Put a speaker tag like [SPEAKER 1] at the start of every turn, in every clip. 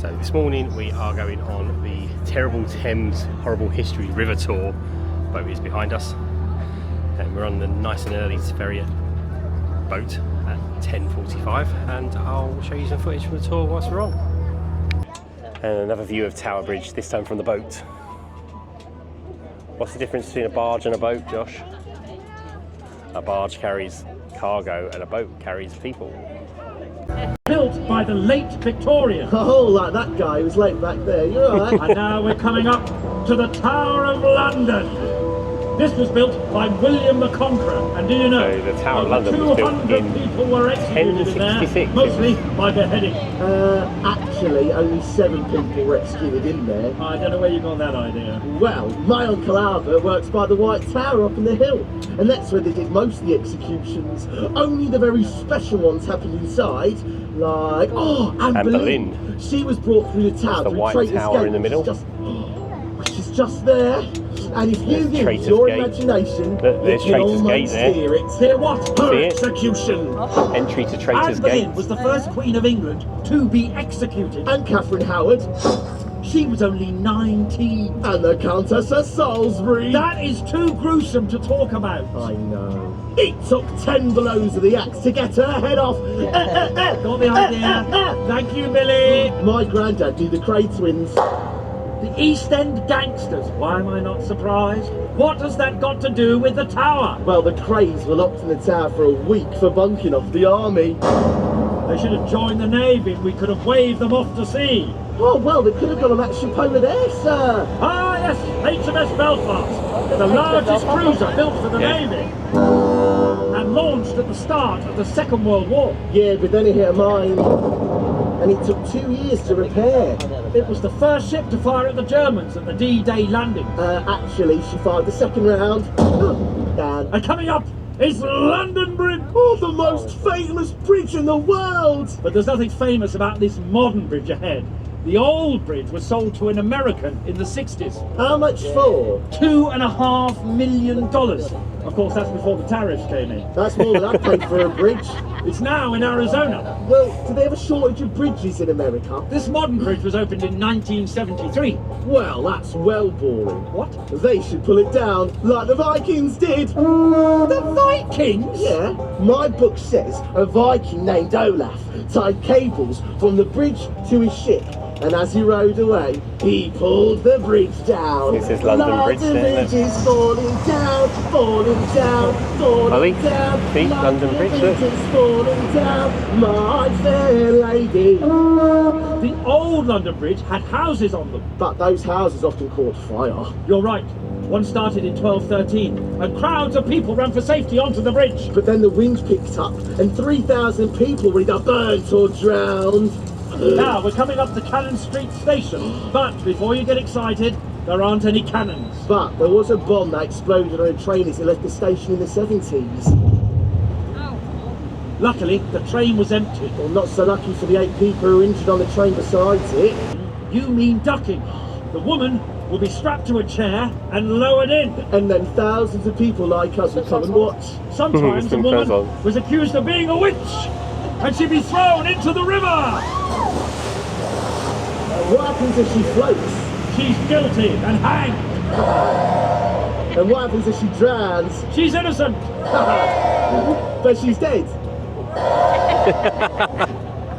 [SPEAKER 1] So this morning we are going on the terrible Thames horrible history river tour. Boat is behind us and we're on the nice and early ferry boat at 10:45, and I'll show you some footage from the tour whilst we're on. And another view of Tower Bridge, this time from the boat. What's the difference between a barge and a boat, Josh? A barge carries cargo and a boat carries people.
[SPEAKER 2] Built by the late Victorians.
[SPEAKER 3] Oh, like that guy who was late back there, you're alright.
[SPEAKER 2] And now we're coming up to the Tower of London. This was built by William the Conqueror, and do you know,
[SPEAKER 1] so the Tower of London was built in
[SPEAKER 2] people were executed in there, mostly by beheading.
[SPEAKER 3] Actually, only 7 people were executed in there.
[SPEAKER 2] I don't know where you got that idea.
[SPEAKER 3] Well, my Uncle Albert works by the White Tower up in the hill, and that's where they did most of the executions. Only the very special ones happened inside, like, Anne Boleyn. She was brought through the tower.
[SPEAKER 1] The White Tower in the middle.
[SPEAKER 3] She's just there. And if you use your imagination,
[SPEAKER 1] there's Traitor's Gate there.
[SPEAKER 3] Hear it. Hear what? Her execution.
[SPEAKER 1] Entry to Traitor's Gate.
[SPEAKER 2] Anne Boleyn was the first Queen of England to be executed.
[SPEAKER 3] And Catherine Howard.
[SPEAKER 2] She was only 19.
[SPEAKER 3] And the Countess of Salisbury.
[SPEAKER 2] That is too gruesome to talk about.
[SPEAKER 3] I know. It took 10 blows of the axe to get her head off.
[SPEAKER 2] Got the idea. Thank you, Billy.
[SPEAKER 3] My granddad knew the Cray twins.
[SPEAKER 2] The East End gangsters. Why am I not surprised? What has that got to do with the tower?
[SPEAKER 3] Well, the Crays were locked in the tower for a week for bunking off the army.
[SPEAKER 2] They should have joined the Navy. We could have waved them off to sea.
[SPEAKER 3] Oh, well, they could have gone on that ship over there, sir.
[SPEAKER 2] Ah, yes, HMS Belfast. The largest cruiser built for the Navy. And launched at the start of the Second World War.
[SPEAKER 3] Yeah, but then it hit a mine. And it took 2 years to repair.
[SPEAKER 2] It was the first ship to fire at the Germans at the D-Day landing.
[SPEAKER 3] Actually, she fired the second round.
[SPEAKER 2] And coming up is London Bridge.
[SPEAKER 3] Oh, the most famous bridge in the world.
[SPEAKER 2] But there's nothing famous about this modern bridge ahead. The old bridge was sold to an American in the 60s.
[SPEAKER 3] How much for?
[SPEAKER 2] $2.5 million. Of course, that's before the tariffs came in.
[SPEAKER 3] That's more than I paid for a bridge.
[SPEAKER 2] It's now in Arizona.
[SPEAKER 3] Well, do they have a shortage of bridges in America?
[SPEAKER 2] This modern bridge was opened in 1973.
[SPEAKER 3] Well, that's well boring.
[SPEAKER 2] What?
[SPEAKER 3] They should pull it down, like the Vikings did.
[SPEAKER 2] The Vikings?
[SPEAKER 3] Yeah. My book says a Viking named Olaf tied cables from the bridge to his ship. And as he rowed away, he pulled the bridge down.
[SPEAKER 1] This is London Bridge,
[SPEAKER 3] the bridge is falling down, falling down, falling down.
[SPEAKER 1] See, London Bridge, look.
[SPEAKER 3] Is falling down, my fair lady.
[SPEAKER 2] The old London Bridge had houses on them.
[SPEAKER 3] But those houses often caught fire.
[SPEAKER 2] You're right. One started in 1213, and crowds of people ran for safety onto the bridge.
[SPEAKER 3] But then the wind picked up, and 3,000 people were either burnt or drowned.
[SPEAKER 2] Now we're coming up to Cannon Street Station, but before you get excited, there aren't any cannons.
[SPEAKER 3] But there was a bomb that exploded on a train as it left the station in the 70s.
[SPEAKER 2] Luckily, the train was empty.
[SPEAKER 3] Well, not so lucky for the 8 people who were injured on the train besides it.
[SPEAKER 2] You mean ducking. The woman will be strapped to a chair and lowered in.
[SPEAKER 3] And then thousands of people like us will come and watch.
[SPEAKER 2] Sometimes the woman was accused of being a witch, and she'd be thrown into the river.
[SPEAKER 3] What happens if she floats?
[SPEAKER 2] She's guilty and hanged.
[SPEAKER 3] And what happens if she drowns?
[SPEAKER 2] She's innocent.
[SPEAKER 3] But she's dead.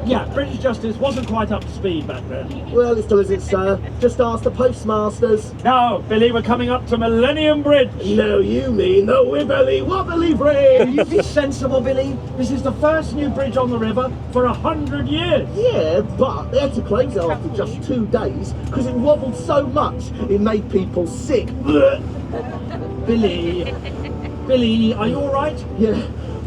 [SPEAKER 2] Yeah, British justice wasn't quite up to speed back then.
[SPEAKER 3] Well, it still isn't, sir. Just ask the postmasters.
[SPEAKER 2] Now, Billy, we're coming up to Millennium Bridge.
[SPEAKER 3] No, you mean the Wibbly Wobbly Bridge.
[SPEAKER 2] You be sensible, Billy. This is the first new bridge on the river for 100 years.
[SPEAKER 3] Yeah, but they had to close it after just 2 days because it wobbled so much it made people sick.
[SPEAKER 2] Billy, are you all right?
[SPEAKER 3] Yeah,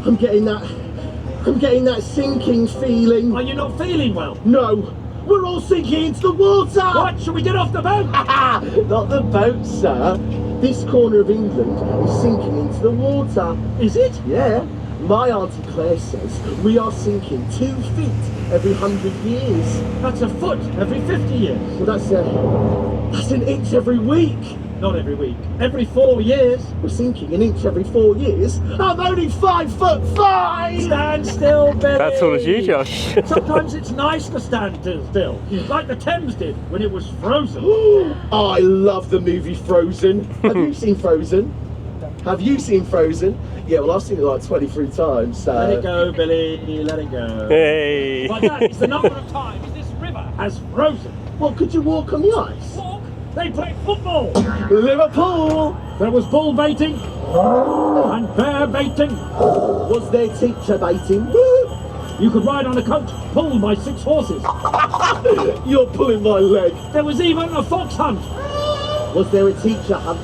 [SPEAKER 3] I'm getting that sinking feeling.
[SPEAKER 2] Are you not feeling well?
[SPEAKER 3] No, we're all sinking into the water.
[SPEAKER 2] What? Should we get off the boat?
[SPEAKER 3] Not the boat, sir. This corner of England is sinking into the water.
[SPEAKER 2] Is it?
[SPEAKER 3] Yeah. My Auntie Claire says we are sinking 2 feet every 100 years.
[SPEAKER 2] That's a foot every 50 years.
[SPEAKER 3] Well, that's an inch every week.
[SPEAKER 2] Not every week. Every 4 years.
[SPEAKER 3] We're sinking an inch every 4 years. I'm only 5'5".
[SPEAKER 2] Stand still, Billy.
[SPEAKER 1] That's all as you, Josh.
[SPEAKER 2] Sometimes it's nice to stand still, like the Thames did when it was frozen.
[SPEAKER 3] I love the movie Frozen. Have you seen Frozen? Have you seen Frozen? Yeah, well, I've seen it like 23 times, so...
[SPEAKER 2] Let it go, Billy, let it go.
[SPEAKER 1] Hey.
[SPEAKER 2] But that is the number of times this river has frozen.
[SPEAKER 3] Well, could you walk on the ice?
[SPEAKER 2] Walk, they play football.
[SPEAKER 3] Liverpool!
[SPEAKER 2] There was bull baiting and bear baiting.
[SPEAKER 3] Was there teacher baiting?
[SPEAKER 2] You could ride on a coach pulled by 6 horses.
[SPEAKER 3] You're pulling my leg.
[SPEAKER 2] There was even a fox hunt.
[SPEAKER 3] Was there a teacher hunt?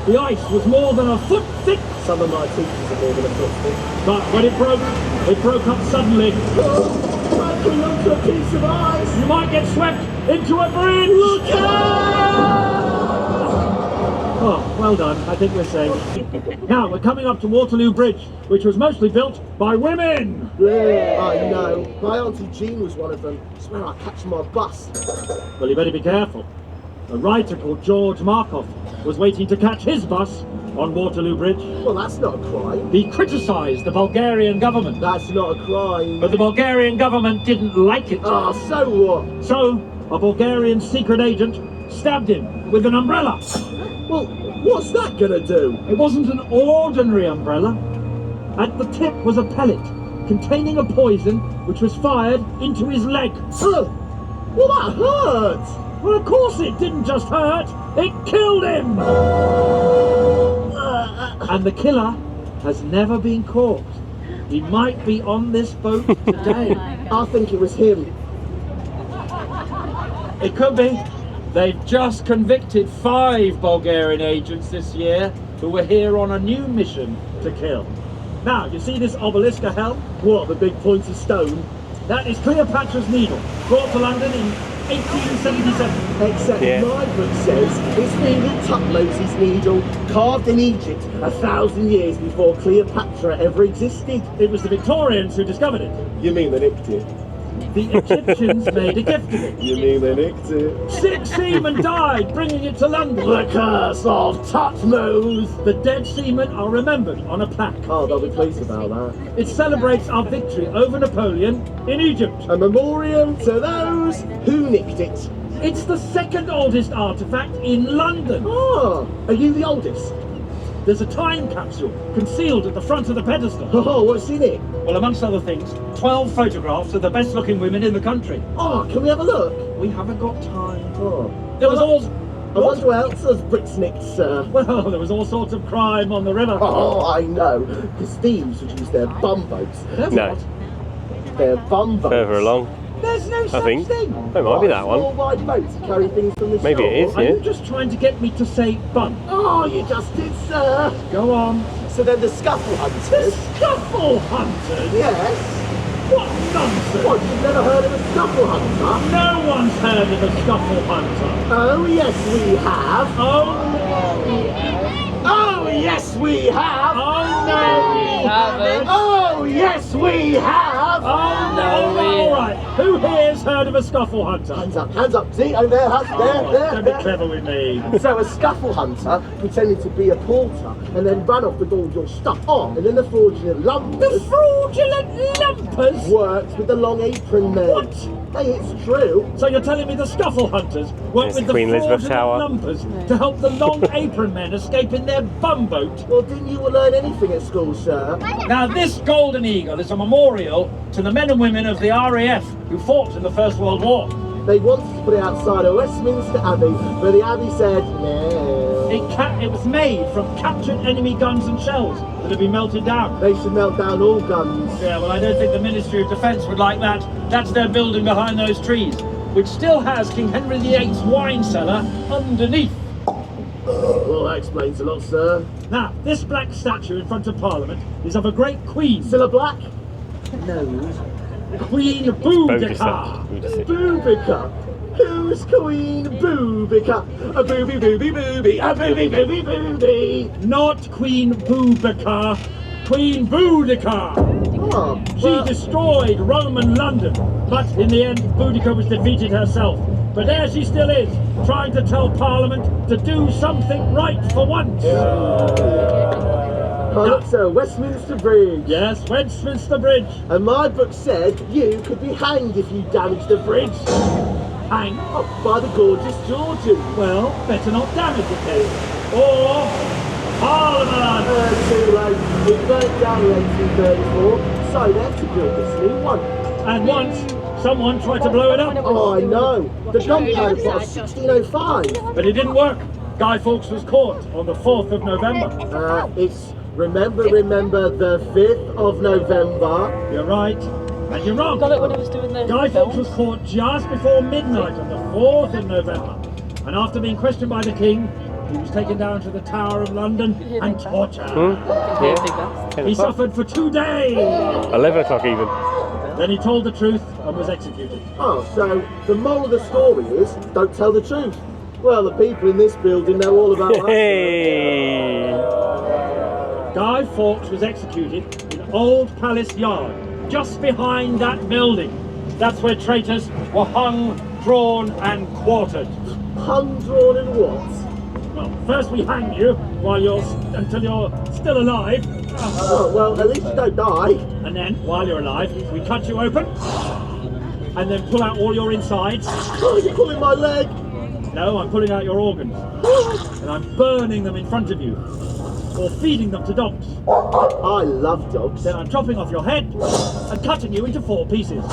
[SPEAKER 2] The ice was more than a foot thick.
[SPEAKER 3] Some of my teachers are more than a foot thick.
[SPEAKER 2] But when it broke up suddenly.
[SPEAKER 3] I clung onto a piece of ice.
[SPEAKER 2] You might get swept into a bridge.
[SPEAKER 3] Look out!
[SPEAKER 2] Oh, well done. I think we're safe. Now, we're coming up to Waterloo Bridge, which was mostly built by women.
[SPEAKER 3] Yeah, I know. My Auntie Jean was one of them. It's where I catch my bus.
[SPEAKER 2] Well, you better be careful. A writer called George Markov was waiting to catch his bus on Waterloo Bridge.
[SPEAKER 3] Well, that's not a crime.
[SPEAKER 2] He criticised the Bulgarian government.
[SPEAKER 3] That's not a crime.
[SPEAKER 2] But the Bulgarian government didn't like it.
[SPEAKER 3] Ah, so what?
[SPEAKER 2] So, a Bulgarian secret agent stabbed him with an umbrella.
[SPEAKER 3] Well, what's that gonna do?
[SPEAKER 2] It wasn't an ordinary umbrella. At the tip was a pellet containing a poison which was fired into his leg.
[SPEAKER 3] Well, that hurt.
[SPEAKER 2] Well, of course it didn't just hurt, it killed him! And the killer has never been caught. He might be on this boat today.
[SPEAKER 3] I think it was him.
[SPEAKER 2] It could be. They've just convicted 5 Bulgarian agents this year who were here on a new mission to kill. Now, you see this obelisk of hell?
[SPEAKER 3] What, the big pointy stone?
[SPEAKER 2] That is Cleopatra's Needle, brought to London in 1877.
[SPEAKER 3] Except
[SPEAKER 1] Yeah.
[SPEAKER 3] my book says it's really Tutmosis' needle, carved in Egypt 1,000 years before Cleopatra ever existed.
[SPEAKER 2] It was the Victorians who discovered it.
[SPEAKER 3] You mean they nicked it?
[SPEAKER 2] The Egyptians made a gift of it.
[SPEAKER 3] You mean they nicked it?
[SPEAKER 2] 6 seamen died bringing it to London.
[SPEAKER 3] The curse of Tutmos!
[SPEAKER 2] The dead seamen are remembered on a plaque.
[SPEAKER 3] Oh, they'll be pleased about that.
[SPEAKER 2] It celebrates our victory over Napoleon in Egypt.
[SPEAKER 3] A memoriam to those who nicked it.
[SPEAKER 2] It's the 2nd oldest artifact in London.
[SPEAKER 3] Oh, are you the oldest?
[SPEAKER 2] There's a time capsule concealed at the front of the pedestal.
[SPEAKER 3] Oh, what's in it?
[SPEAKER 2] Well, amongst other things, 12 photographs of the best looking women in the country.
[SPEAKER 3] Oh, can we have a look?
[SPEAKER 2] We haven't got time.
[SPEAKER 3] Oh.
[SPEAKER 2] There was all...
[SPEAKER 3] I wonder who else has bricks nicked, sir.
[SPEAKER 2] Well, there was all sorts of crime on the river.
[SPEAKER 3] Oh, I know. Because thieves would use their bum boats.
[SPEAKER 1] No.
[SPEAKER 3] Their bum boats.
[SPEAKER 1] Further along.
[SPEAKER 2] There's no such
[SPEAKER 1] think.
[SPEAKER 2] thing.
[SPEAKER 1] It might be that
[SPEAKER 3] Small
[SPEAKER 1] one.
[SPEAKER 3] wide boats to carry things from the shore.
[SPEAKER 1] Maybe it is,
[SPEAKER 2] Are
[SPEAKER 1] yeah.
[SPEAKER 2] you just trying to get me to say bun?
[SPEAKER 3] Oh, you just did, sir.
[SPEAKER 2] Go on.
[SPEAKER 3] So then the scuffle hunters.
[SPEAKER 2] Scuffle hunters?
[SPEAKER 3] Yes.
[SPEAKER 2] What nonsense!
[SPEAKER 3] What, you've never heard of a scuffle hunter?
[SPEAKER 2] No one's heard of a scuffle hunter.
[SPEAKER 3] Oh, yes, we have. Oh, yes, we have.
[SPEAKER 2] Oh no, we haven't.
[SPEAKER 3] Oh, yes, we have.
[SPEAKER 2] Oh no, all right. Who here's heard of a scuffle hunter?
[SPEAKER 3] Hands up. See, over there,
[SPEAKER 2] Don't be
[SPEAKER 3] there.
[SPEAKER 2] clever with me.
[SPEAKER 3] So a scuffle hunter pretended to be a porter and then ran off with all your stuff on, and then the fraudulent lumpers
[SPEAKER 2] The fraudulent lumpers?
[SPEAKER 3] worked with the long apron men.
[SPEAKER 2] What?
[SPEAKER 3] Hey, it's true.
[SPEAKER 2] So you're telling me the scuffle hunters work
[SPEAKER 1] It's
[SPEAKER 2] with the
[SPEAKER 1] Queen Elizabeth
[SPEAKER 2] fraudulent
[SPEAKER 1] Tower.
[SPEAKER 2] lumpers to help the long apron men escape in their bum boat?
[SPEAKER 3] Well, didn't you learn anything at school, sir?
[SPEAKER 2] Now this golden eagle is a memorial to the men and women of the RAF who fought in the First World War.
[SPEAKER 3] They wanted to put it outside of Westminster Abbey, but the Abbey said no.
[SPEAKER 2] It was made from captured enemy guns and shells that had been melted down.
[SPEAKER 3] They should melt down all guns.
[SPEAKER 2] Yeah, well, I don't think the Ministry of Defence would like that. That's their building behind those trees, which still has King Henry VIII's wine cellar underneath.
[SPEAKER 3] Well, that explains a lot, sir.
[SPEAKER 2] Now, this black statue in front of Parliament is of a great queen.
[SPEAKER 3] Still a black?
[SPEAKER 2] No. Queen Boudica.
[SPEAKER 3] Boudica. Who's Queen Boudica? A booby, booby, booby, a booby, booby, booby.
[SPEAKER 2] Not Queen Boudica. Queen Boudica.
[SPEAKER 3] Oh,
[SPEAKER 2] She
[SPEAKER 3] well,
[SPEAKER 2] destroyed Roman London, but in the end, Boudica was defeated herself. But there she still is, trying to tell Parliament to do something right for once.
[SPEAKER 3] oh, look, sir, Westminster Bridge.
[SPEAKER 2] Yes, Westminster Bridge.
[SPEAKER 3] And my book said you could be hanged if you damaged the bridge.
[SPEAKER 2] Hang.
[SPEAKER 3] Oh, by the gorgeous Georgian.
[SPEAKER 2] Well, better not damage it then. Or Parliament.
[SPEAKER 3] Too late. It burnt down in 1834, so they have to build this new one.
[SPEAKER 2] And once, someone tried to blow it up.
[SPEAKER 3] Oh, I know. The gunpowder plot of 1605.
[SPEAKER 2] But it didn't work. Guy Fawkes was caught on the 4th of November.
[SPEAKER 3] It's remember the 5th of November.
[SPEAKER 2] You're right. And you're wrong.
[SPEAKER 4] Got it when he was doing the
[SPEAKER 2] Guy Fawkes
[SPEAKER 4] films.
[SPEAKER 2] was caught just before midnight on the 4th of November. And after being questioned by the King, he was taken down to the Tower of London and tortured.
[SPEAKER 1] Yeah.
[SPEAKER 2] He suffered for 2 days.
[SPEAKER 1] 11 o'clock even.
[SPEAKER 2] Then he told the truth and was executed.
[SPEAKER 3] Oh, so the moral of the story is don't tell the truth. Well, the people in this building know all about that.
[SPEAKER 1] Hey!
[SPEAKER 2] Guy Fawkes was executed in Old Palace Yard, just behind that building. That's where traitors were hung, drawn and quartered.
[SPEAKER 3] Hung, drawn and what?
[SPEAKER 2] Well, first we hang you until you're still alive.
[SPEAKER 3] Oh, well, at least you don't die.
[SPEAKER 2] And then, while you're alive, we cut you open and then pull out all your insides.
[SPEAKER 3] Oh, you're pulling my leg.
[SPEAKER 2] No, I'm pulling out your organs. And I'm burning them in front of you. Or feeding them to dogs.
[SPEAKER 3] I love dogs.
[SPEAKER 2] Then I'm chopping off your head and cutting you into 4 pieces.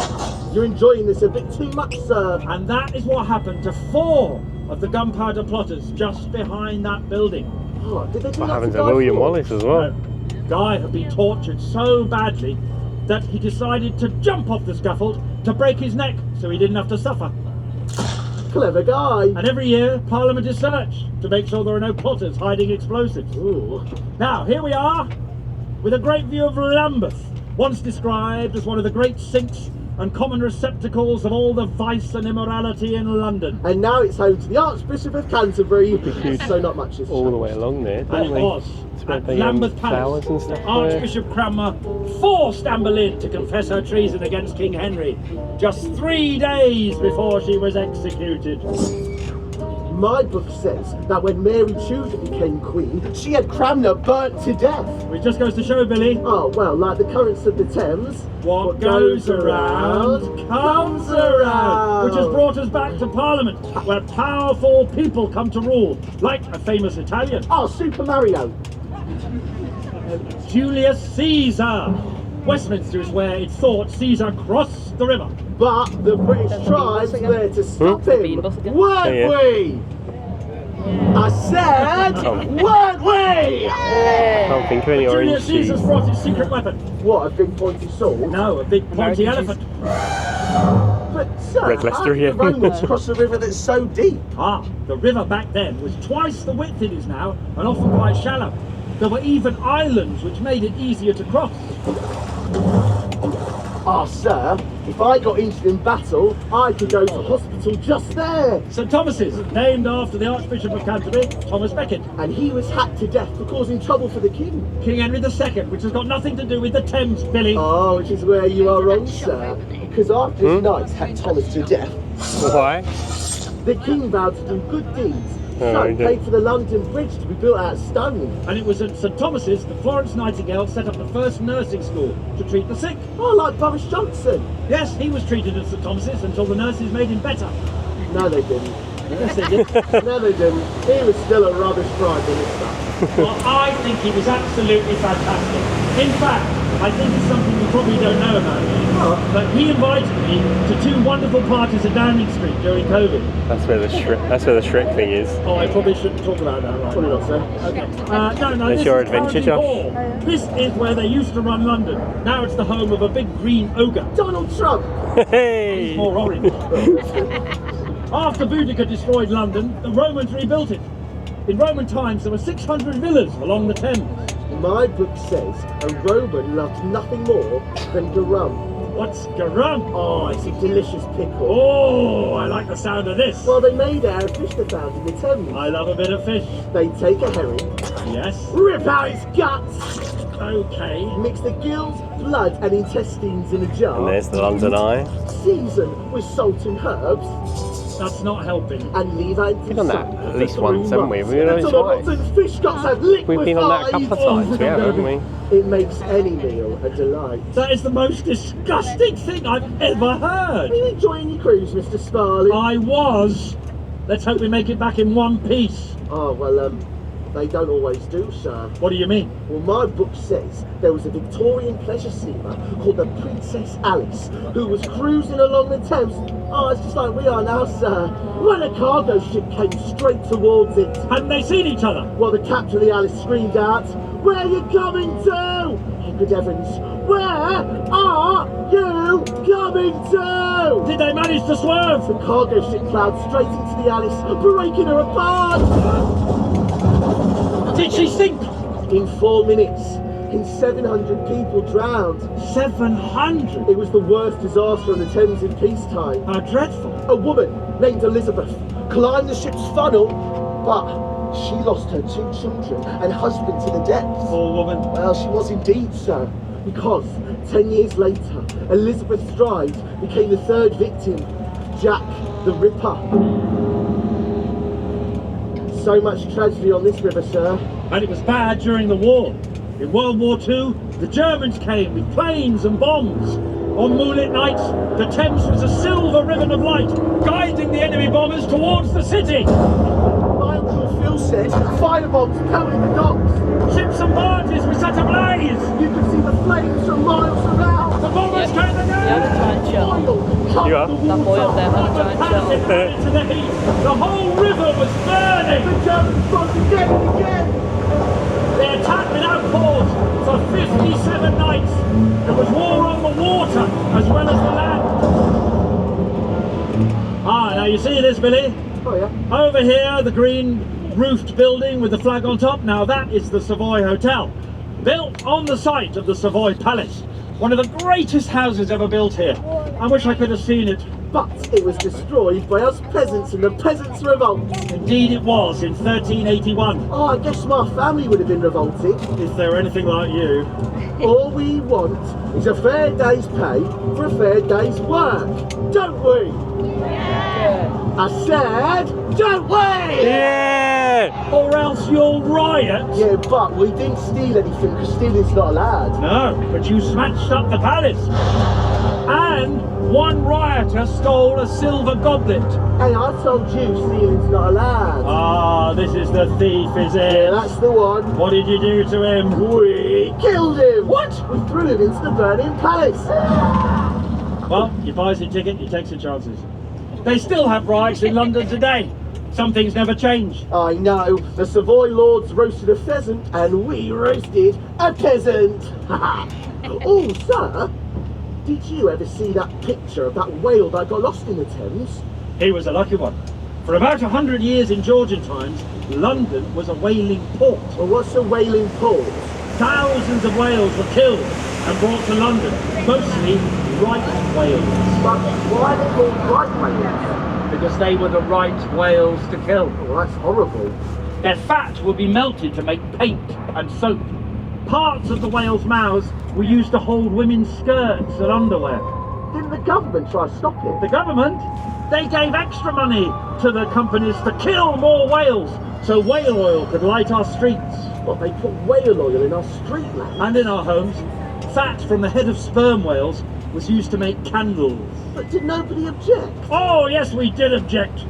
[SPEAKER 3] You're enjoying this a bit too much, sir.
[SPEAKER 2] And that is what happened to 4 of the gunpowder plotters just behind that building.
[SPEAKER 3] Oh, did they do
[SPEAKER 1] What
[SPEAKER 3] that
[SPEAKER 1] happened
[SPEAKER 3] to
[SPEAKER 1] to
[SPEAKER 3] Guy
[SPEAKER 1] William
[SPEAKER 3] Fawkes?
[SPEAKER 1] Wallace as well?
[SPEAKER 2] Guy had been tortured so badly that he decided to jump off the scaffold to break his neck so he didn't have to suffer.
[SPEAKER 3] Clever guy.
[SPEAKER 2] And every year, Parliament is searched to make sure there are no plotters hiding explosives.
[SPEAKER 3] Ooh.
[SPEAKER 2] Now, here we are, with a great view of Lambeth, once described as one of the great sinks and common receptacles of all the vice and immorality in London.
[SPEAKER 3] And now it's home to the Archbishop of Canterbury,
[SPEAKER 1] Huge.
[SPEAKER 3] so not much has
[SPEAKER 1] All the
[SPEAKER 3] changed.
[SPEAKER 1] way along there,
[SPEAKER 2] And
[SPEAKER 1] didn't
[SPEAKER 2] it
[SPEAKER 1] we?
[SPEAKER 2] was
[SPEAKER 1] Spread
[SPEAKER 2] at
[SPEAKER 1] the,
[SPEAKER 2] Lambeth
[SPEAKER 1] flowers
[SPEAKER 2] Palace
[SPEAKER 1] and
[SPEAKER 2] that
[SPEAKER 1] stuff there.
[SPEAKER 2] Archbishop Cranmer forced Anne Boleyn to confess her treason against King Henry just 3 days before she was executed.
[SPEAKER 3] My book says that when Mary Tudor became queen, she had Cranmer burnt to death.
[SPEAKER 2] Which just goes to show, Billy,
[SPEAKER 3] Oh, well, like the currents of the Thames.
[SPEAKER 2] what goes around comes around, which has brought us back to Parliament, where powerful people come to rule, like a famous Italian,
[SPEAKER 3] Oh, Super Mario.
[SPEAKER 2] Julius Caesar. Westminster is where it's thought Caesar crossed the river.
[SPEAKER 3] But the British tribes were there to stop him,
[SPEAKER 4] Bean bus again.
[SPEAKER 3] weren't
[SPEAKER 1] Yeah.
[SPEAKER 3] we? I said, weren't we?
[SPEAKER 1] Can't think of any orange
[SPEAKER 2] Julius
[SPEAKER 1] shoes.
[SPEAKER 2] Caesar's brought his secret weapon.
[SPEAKER 3] What, a big pointy sword?
[SPEAKER 2] No, a big pointy
[SPEAKER 4] American
[SPEAKER 2] elephant.
[SPEAKER 3] But, sir,
[SPEAKER 1] Red Leicester,
[SPEAKER 3] how
[SPEAKER 1] yeah.
[SPEAKER 3] do the Romans cross a river that's so deep?
[SPEAKER 2] Ah, the river back then was twice the width it is now, and often quite shallow. There were even islands which made it easier to cross.
[SPEAKER 3] Ah, sir, if I got injured in battle, I could go to hospital just there.
[SPEAKER 2] St Thomas's, named after the Archbishop of Canterbury, Thomas Becket.
[SPEAKER 3] And he was hacked to death for causing trouble for the king.
[SPEAKER 2] King Henry II, which has got nothing to do with the Thames, Billy.
[SPEAKER 3] Oh, which is where you are wrong, sir. Because after his knights hacked Thomas to death,
[SPEAKER 1] Why?
[SPEAKER 3] the king vowed to do good deeds.
[SPEAKER 1] Oh,
[SPEAKER 3] So
[SPEAKER 1] he did.
[SPEAKER 3] paid for the London Bridge to be built out of stone.
[SPEAKER 2] And it was at St Thomas's that Florence Nightingale set up the first nursing school to treat the sick.
[SPEAKER 3] Oh, like Boris Johnson.
[SPEAKER 2] Yes, he was treated at St Thomas's until the nurses made him better.
[SPEAKER 3] No, they didn't.
[SPEAKER 2] Yes, they did.
[SPEAKER 3] No, they didn't. He was still a rubbish prime minister.
[SPEAKER 2] Well, I think he was absolutely fantastic. In fact, I think it's something you probably don't know about me, but he invited me to 2 wonderful parties at Downing Street during COVID.
[SPEAKER 1] That's where the Shrek thing is.
[SPEAKER 2] Oh, I probably shouldn't talk about that right
[SPEAKER 3] Probably
[SPEAKER 2] now.
[SPEAKER 3] not, sir.
[SPEAKER 2] Okay. No,
[SPEAKER 1] That's
[SPEAKER 2] this
[SPEAKER 1] your
[SPEAKER 2] is
[SPEAKER 1] adventure,
[SPEAKER 2] Carnegie
[SPEAKER 1] Josh.
[SPEAKER 2] Hall. This is where they used to run London. Now it's the home of a big green ogre.
[SPEAKER 3] Donald Trump.
[SPEAKER 1] Hey!
[SPEAKER 2] More orange. After Boudica destroyed London, the Romans rebuilt it. In Roman times, there were 600 villas along the Thames.
[SPEAKER 3] My book says a Roman loved nothing more than garum.
[SPEAKER 2] What's garum?
[SPEAKER 3] Oh, it's a delicious pickle.
[SPEAKER 2] Oh, I like the sound of this.
[SPEAKER 3] Well, they made it out of fish they found in the Thames.
[SPEAKER 2] I love a bit of fish.
[SPEAKER 3] They take a herring,
[SPEAKER 2] Yes.
[SPEAKER 3] rip out its guts,
[SPEAKER 2] Okay.
[SPEAKER 3] mix the gills, blood and intestines in a jar.
[SPEAKER 1] And there's the London Eye.
[SPEAKER 3] Season with salt and herbs.
[SPEAKER 2] That's not helping.
[SPEAKER 3] And leave out
[SPEAKER 1] We've done that at least once, haven't we? We've done it
[SPEAKER 3] twice.
[SPEAKER 1] twice.
[SPEAKER 3] Fish guts have liquefied.
[SPEAKER 1] We've been on that a couple of times, we have, haven't we?
[SPEAKER 3] It makes any meal a delight.
[SPEAKER 2] That is the most disgusting thing I've ever heard.
[SPEAKER 3] Are you enjoying your cruise, Mr. Sparley?
[SPEAKER 2] I was. Let's hope we make it back in one piece.
[SPEAKER 3] Oh, well, they don't always do, sir.
[SPEAKER 2] What do you mean?
[SPEAKER 3] Well, my book says there was a Victorian pleasure steamer called the Princess Alice who was cruising along the Thames. Oh, it's just like we are now, sir. When a cargo ship came straight towards it.
[SPEAKER 2] Hadn't they seen each other?
[SPEAKER 3] Well, the captain of the Alice screamed out, "Where are you coming to?" Oh, good heavens. Where are you coming to?
[SPEAKER 2] Did they manage to swerve?
[SPEAKER 3] The cargo ship plowed straight into the Alice, breaking her apart.
[SPEAKER 2] Did she sink?
[SPEAKER 3] In 4 minutes, and 700 people drowned.
[SPEAKER 2] 700?
[SPEAKER 3] It was the worst disaster on the Thames in peacetime.
[SPEAKER 2] How dreadful.
[SPEAKER 3] A woman named Elizabeth climbed the ship's funnel, but she lost her 2 children and husband to the depths.
[SPEAKER 2] Poor woman.
[SPEAKER 3] Well, she was indeed, sir, because 10 years later, Elizabeth Stride became the 3rd victim, Jack the Ripper. So much tragedy on this river, sir.
[SPEAKER 2] And it was bad during the war. In World War II, the Germans came with planes and bombs. On moonlit nights, the Thames was a silver ribbon of light, guiding the enemy bombers towards the city.
[SPEAKER 3] My Uncle Phil said firebombs pelted the docks.
[SPEAKER 2] Ships and barges were set ablaze.
[SPEAKER 3] You could see the flames from miles around.
[SPEAKER 2] The bombers came
[SPEAKER 4] The
[SPEAKER 2] again.
[SPEAKER 4] other giant shell.
[SPEAKER 1] You are?
[SPEAKER 4] That boy up there had a giant
[SPEAKER 2] Panting
[SPEAKER 4] shell.
[SPEAKER 2] into the heat. The whole river was burning.
[SPEAKER 3] The Germans fought again and again.
[SPEAKER 2] They attacked without pause for 57 nights. There was war on the water as well as the land. Ah, now you see this, Billy?
[SPEAKER 3] Oh yeah.
[SPEAKER 2] Over here, the green roofed building with the flag on top. Now that is the Savoy Hotel, built on the site of the Savoy Palace. One of the greatest houses ever built here. I wish I could have seen it.
[SPEAKER 3] But it was destroyed by us peasants in the Peasants' Revolt.
[SPEAKER 2] Indeed it was, in 1381.
[SPEAKER 3] Oh, I guess my family would have been revolted.
[SPEAKER 2] If they were anything like you.
[SPEAKER 3] All we want is a fair day's pay for a fair day's work, don't we? I said, don't we?
[SPEAKER 1] Yeah!
[SPEAKER 2] Or else you'll riot.
[SPEAKER 3] Yeah, but we didn't steal anything because stealing's not allowed.
[SPEAKER 2] No, but you smashed up the palace. And one rioter stole a silver goblet.
[SPEAKER 3] Hey, I told you stealing's not allowed.
[SPEAKER 2] Ah, this is the thief, is it?
[SPEAKER 3] Yeah, that's the one.
[SPEAKER 2] What did you do to him?
[SPEAKER 3] We killed him.
[SPEAKER 2] What?
[SPEAKER 3] We threw him into the burning palace.
[SPEAKER 2] Well, he buys a ticket, he takes his chances. They still have riots in London today. Some things never change.
[SPEAKER 3] I know. The Savoy lords roasted a pheasant and we roasted a peasant. Oh, sir, did you ever see that picture of that whale that got lost in the Thames?
[SPEAKER 2] He was a lucky one. For about 100 years in Georgian times, London was a whaling port.
[SPEAKER 3] Well, what's a whaling port?
[SPEAKER 2] Thousands of whales were killed and brought to London, mostly right whales,
[SPEAKER 3] But why are they called right whales?
[SPEAKER 2] because they were the right whales to kill.
[SPEAKER 3] Oh, that's horrible.
[SPEAKER 2] Their fat would be melted to make paint and soap. Parts of the whales' mouths were used to hold women's skirts and underwear.
[SPEAKER 3] Didn't the government try to stop it?
[SPEAKER 2] The government, they gave extra money to the companies to kill more whales so whale oil could light our streets.
[SPEAKER 3] What, they put whale oil in our street lamps?
[SPEAKER 2] And in our homes, fat from the head of sperm whales was used to make candles.
[SPEAKER 3] But did nobody object?
[SPEAKER 2] Oh yes, we did object.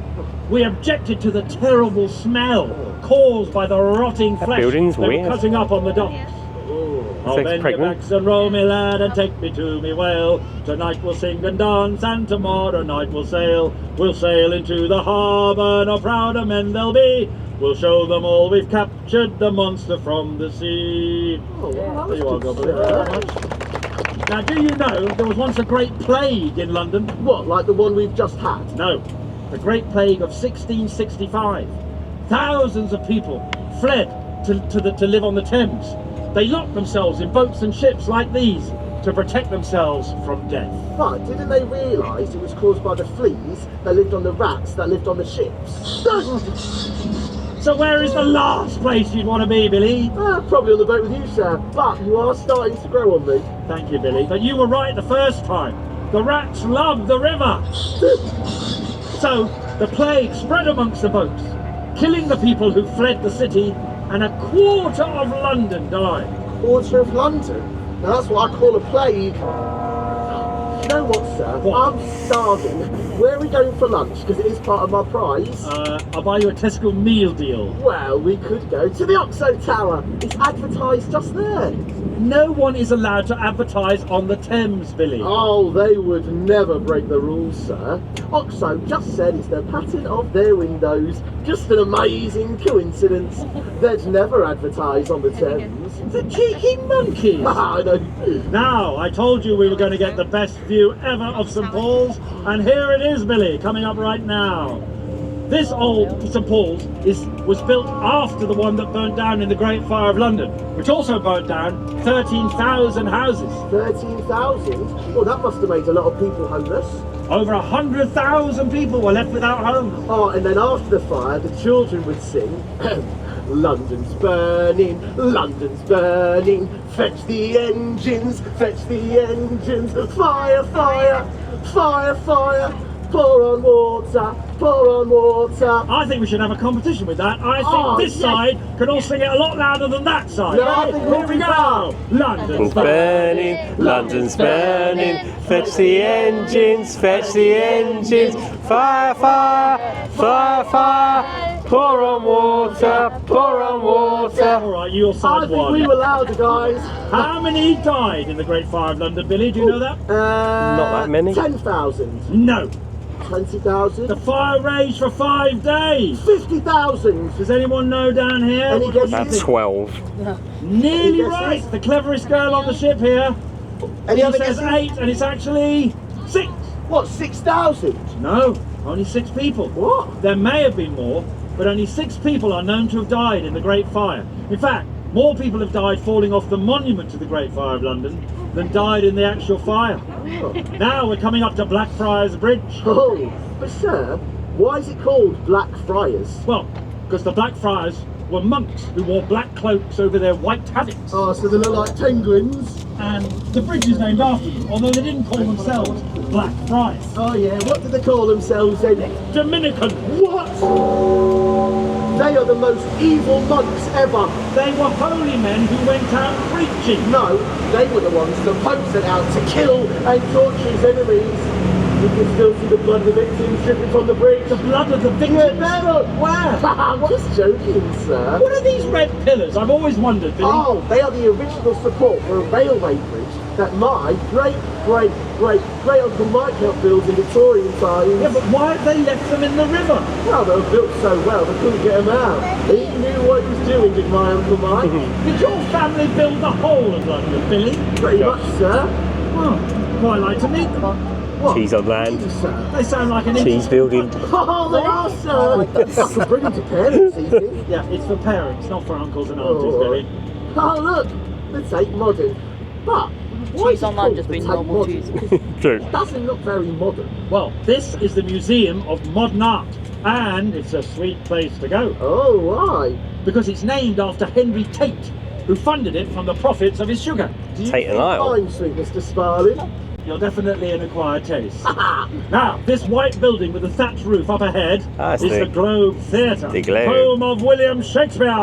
[SPEAKER 2] We objected to the terrible smell caused by the rotting flesh
[SPEAKER 1] building's
[SPEAKER 2] they
[SPEAKER 1] weird.
[SPEAKER 2] were cutting up on the docks. Oh,
[SPEAKER 1] Sex
[SPEAKER 2] bend your
[SPEAKER 1] pregnant.
[SPEAKER 2] backs and row me lad and take me to me whale. Tonight we'll sing and dance and tomorrow night we'll sail. We'll sail into the harbour, no prouder men they'll be. We'll show them all we've captured, the monster from the sea.
[SPEAKER 3] Oh, well,
[SPEAKER 2] There
[SPEAKER 3] that
[SPEAKER 2] you are,
[SPEAKER 3] was good,
[SPEAKER 2] Goblin.
[SPEAKER 3] sir.
[SPEAKER 2] Very much. Now, do you know there was once a great plague in London?
[SPEAKER 3] What, like the one we've just had?
[SPEAKER 2] No, the Great Plague of 1665. Thousands of people fled to live on the Thames. They locked themselves in boats and ships like these to protect themselves from death.
[SPEAKER 3] But didn't they realise it was caused by the fleas that lived on the rats that lived on the ships?
[SPEAKER 2] So where is the last place you'd want to be, Billy?
[SPEAKER 3] Probably on the boat with you, sir. But you are starting to grow on me.
[SPEAKER 2] Thank you, Billy. But you were right the first time. The rats love the river. So the plague spread amongst the boats, killing the people who fled the city, and a quarter of London died.
[SPEAKER 3] Quarter of London? Now that's what I call a plague. You know what, sir?
[SPEAKER 2] What?
[SPEAKER 3] I'm starving. Where are we going for lunch? Because it is part of my prize.
[SPEAKER 2] I'll buy you a Tesco meal deal.
[SPEAKER 3] Well, we could go to the Oxo Tower. It's advertised just there.
[SPEAKER 2] No one is allowed to advertise on the Thames, Billy.
[SPEAKER 3] Oh, they would never break the rules, sir. Oxo just said it's the pattern of their windows. Just an amazing coincidence. They'd never advertise on the Thames.
[SPEAKER 2] The cheeky monkeys!
[SPEAKER 3] I know.
[SPEAKER 2] Now, I told you we were going to get the best view ever of St Paul's, and here it is, Billy, coming up right now. This old St Paul's was built after the one that burnt down in the Great Fire of London, which also burnt down 13,000 houses.
[SPEAKER 3] 13,000? Well, that must have made a lot of people homeless.
[SPEAKER 2] Over 100,000 people were left without homes.
[SPEAKER 3] Oh, and then after the fire, the children would sing, London's burning, fetch the engines, fire, fire, fire, fire, pour on water, pour on water.
[SPEAKER 2] I think we should have a competition with that. I think this side can all sing it a lot louder than that side.
[SPEAKER 3] No, I think
[SPEAKER 2] Here we go. London's burning.
[SPEAKER 1] London's burning, fetch the engines, fire, fire, fire, fire, pour on water, pour on water.
[SPEAKER 2] All right, you're
[SPEAKER 3] I
[SPEAKER 2] side
[SPEAKER 3] think
[SPEAKER 2] one.
[SPEAKER 3] we were louder, guys.
[SPEAKER 2] How many died in the Great Fire of London, Billy? Do you know that?
[SPEAKER 1] Not that many.
[SPEAKER 3] 10,000.
[SPEAKER 2] No.
[SPEAKER 3] 20,000.
[SPEAKER 2] The fire raged for 5 days.
[SPEAKER 3] 50,000.
[SPEAKER 2] Does anyone know down here?
[SPEAKER 3] Any
[SPEAKER 2] What do you
[SPEAKER 3] guesses?
[SPEAKER 1] About
[SPEAKER 2] think?
[SPEAKER 1] 12.
[SPEAKER 2] Nearly
[SPEAKER 3] Any guesses?
[SPEAKER 2] right. The cleverest girl on the ship here.
[SPEAKER 3] Any
[SPEAKER 2] He
[SPEAKER 3] other
[SPEAKER 2] says
[SPEAKER 3] guesses?
[SPEAKER 2] 8, and it's actually 6.
[SPEAKER 3] What, 6,000?
[SPEAKER 2] No, only 6 people.
[SPEAKER 3] What?
[SPEAKER 2] There may have been more, but only 6 people are known to have died in the Great Fire. In fact, more people have died falling off the monument to the Great Fire of London than died in the actual fire.
[SPEAKER 3] Oh.
[SPEAKER 2] Now we're coming up to Blackfriars Bridge.
[SPEAKER 3] Oh, but sir, why is it called Black Friars?
[SPEAKER 2] Well, because the Blackfriars were monks who wore black cloaks over their white habits.
[SPEAKER 3] Oh, so they look like penguins.
[SPEAKER 2] And the bridge is named after them, although they didn't call themselves Blackfriars.
[SPEAKER 3] Oh yeah, what do they call themselves then?
[SPEAKER 2] Dominican.
[SPEAKER 3] What? They are the most evil monks ever.
[SPEAKER 2] They were holy men who went out preaching.
[SPEAKER 3] No, they were the ones the Pope sent out to kill and torture his enemies. You can still see the blood of the victims dripping from the bridge.
[SPEAKER 2] The blood of the
[SPEAKER 3] Yeah,
[SPEAKER 2] victims.
[SPEAKER 3] there, look.
[SPEAKER 2] Where?
[SPEAKER 3] I'm just joking, sir.
[SPEAKER 2] What are these red pillars? I've always wondered, Billy.
[SPEAKER 3] Oh, they are the original support for a railway bridge that my great-great-great-uncle Mike helped build in Victorian times.
[SPEAKER 2] Yeah, but why have they left them in the river?
[SPEAKER 3] Well, they were built so well they couldn't get them out. He knew what he was doing, did my Uncle Mike.
[SPEAKER 2] Did your family build the whole of London, Billy?
[SPEAKER 3] Pretty much, sir.
[SPEAKER 2] Oh, quite like to meet them.
[SPEAKER 3] What?
[SPEAKER 1] Cheese on land.
[SPEAKER 3] Sir.
[SPEAKER 2] They sound like an
[SPEAKER 1] Cheese building.
[SPEAKER 3] Oh, they are, sir. I could bring them to parents evening.
[SPEAKER 2] Yeah, it's for parents, not for uncles and aunties,
[SPEAKER 3] Oh.
[SPEAKER 2] Billy.
[SPEAKER 3] Oh, look, the Tate Modern. But why
[SPEAKER 4] Cheese
[SPEAKER 3] is it
[SPEAKER 4] on land
[SPEAKER 3] called
[SPEAKER 4] just
[SPEAKER 3] the
[SPEAKER 4] means
[SPEAKER 3] Tate
[SPEAKER 4] normal
[SPEAKER 3] Modern?
[SPEAKER 4] cheese.
[SPEAKER 1] True.
[SPEAKER 3] It doesn't look very modern.
[SPEAKER 2] Well, this is the Museum of Modern Art, and it's a sweet place to go,
[SPEAKER 3] Oh, why?
[SPEAKER 2] because it's named after Henry Tate, who funded it from the profits of his sugar.
[SPEAKER 3] Do you
[SPEAKER 1] Tate and Lyle.
[SPEAKER 3] find sweet, Mr. Sparling?
[SPEAKER 2] You're definitely an acquired taste. Now, this white building with the thatched roof up ahead
[SPEAKER 1] That's
[SPEAKER 2] is
[SPEAKER 1] the-
[SPEAKER 2] the Globe Theatre,
[SPEAKER 1] the Globe.
[SPEAKER 2] home of William Shakespeare.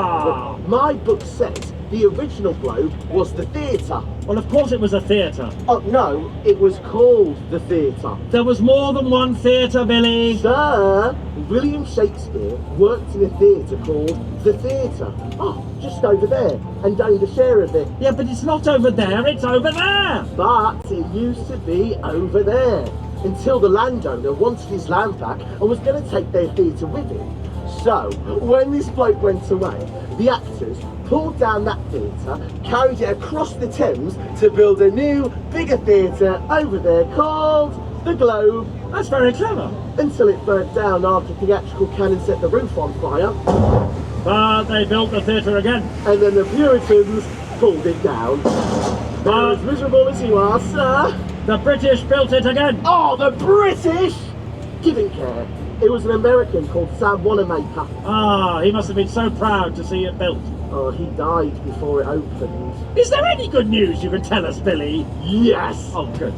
[SPEAKER 3] My book says the original Globe was the theatre.
[SPEAKER 2] Well, of course it was a theatre.
[SPEAKER 3] Oh, no, it was called the theatre.
[SPEAKER 2] There was more than one theatre, Billy.
[SPEAKER 3] Sir, William Shakespeare worked in a theatre called the Theatre. Oh, just over there, and owned a share of it.
[SPEAKER 2] Yeah, but it's not over there, it's over there.
[SPEAKER 3] But it used to be over there, until the landowner wanted his land back and was going to take their theatre with him. So, when this bloke went away, the actors pulled down that theatre, carried it across the Thames to build a new, bigger theatre over there called the Globe,
[SPEAKER 2] That's very clever.
[SPEAKER 3] until it burnt down after theatrical cannon set the roof on fire,
[SPEAKER 2] But they built the theatre again.
[SPEAKER 3] and then the Puritans pulled it down. They're as miserable as you are, sir.
[SPEAKER 2] The British built it again.
[SPEAKER 3] Oh, the British! Didn't care. It was an American called Sam Wanamaker.
[SPEAKER 2] Ah, he must have been so proud to see it built.
[SPEAKER 3] Oh, he died before it opened.
[SPEAKER 2] Is there any good news you can tell us, Billy?
[SPEAKER 3] Yes!
[SPEAKER 2] Oh, good.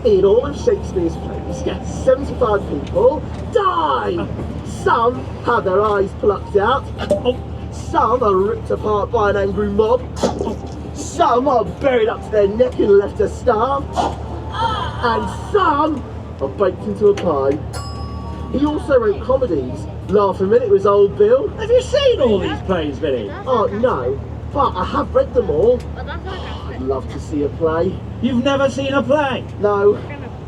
[SPEAKER 3] In all of Shakespeare's plays, 75 people died! Some had their eyes plucked out. Some are ripped apart by an angry mob. Some are buried up to their neck and left to starve. And some are baked into a pie. He also wrote comedies. Laugh a minute was Old Bill.
[SPEAKER 2] Have you seen all these plays, Billy?
[SPEAKER 3] Oh, no, but I have read them all. I'd love to see a play.
[SPEAKER 2] You've never seen a play?
[SPEAKER 3] No.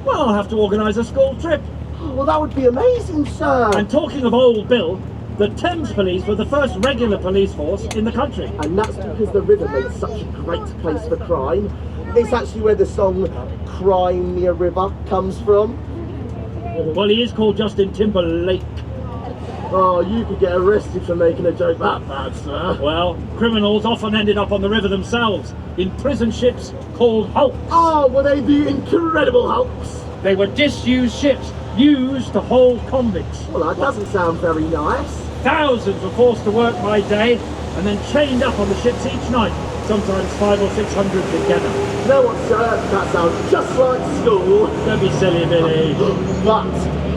[SPEAKER 2] Well, I'll have to organise a school trip.
[SPEAKER 3] Well, that would be amazing, sir.
[SPEAKER 2] And talking of Old Bill, the Thames police were the first regular police force in the country.
[SPEAKER 3] And that's because the river made such a great place for crime. It's actually where the song Crime Near River comes from.
[SPEAKER 2] Well, he is called Justin Timberlake.
[SPEAKER 3] Oh, you could get arrested for making a joke that bad, sir.
[SPEAKER 2] Well, criminals often ended up on the river themselves, in prison ships called hulks.
[SPEAKER 3] Oh, were they the incredible hulks?
[SPEAKER 2] They were disused ships, used to hold convicts.
[SPEAKER 3] Well, that doesn't sound very nice.
[SPEAKER 2] Thousands were forced to work by day, and then chained up on the ships each night, sometimes 500 or 600 together.
[SPEAKER 3] You know what, sir? That sounds just like school.
[SPEAKER 2] Don't be silly, Billy.
[SPEAKER 3] But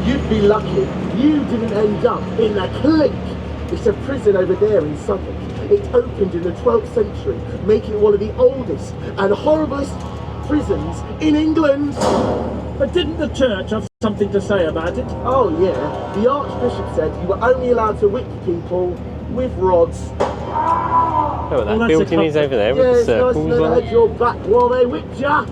[SPEAKER 3] you'd be lucky you didn't end up in the clink. It's a prison over there in Suffolk. It opened in the 12th century, making it one of the oldest and horriblest prisons in England.
[SPEAKER 2] But didn't the church have something to say about it?
[SPEAKER 3] Oh yeah, the Archbishop said you were only allowed to whip people with rods.
[SPEAKER 1] Oh,
[SPEAKER 2] Well,
[SPEAKER 1] that
[SPEAKER 2] that's
[SPEAKER 1] building
[SPEAKER 2] a
[SPEAKER 1] is over there
[SPEAKER 3] Yeah,
[SPEAKER 1] with the
[SPEAKER 3] it's nice to
[SPEAKER 1] circles
[SPEAKER 3] know
[SPEAKER 1] on
[SPEAKER 3] they
[SPEAKER 1] it.
[SPEAKER 3] had your back while they whipped ya.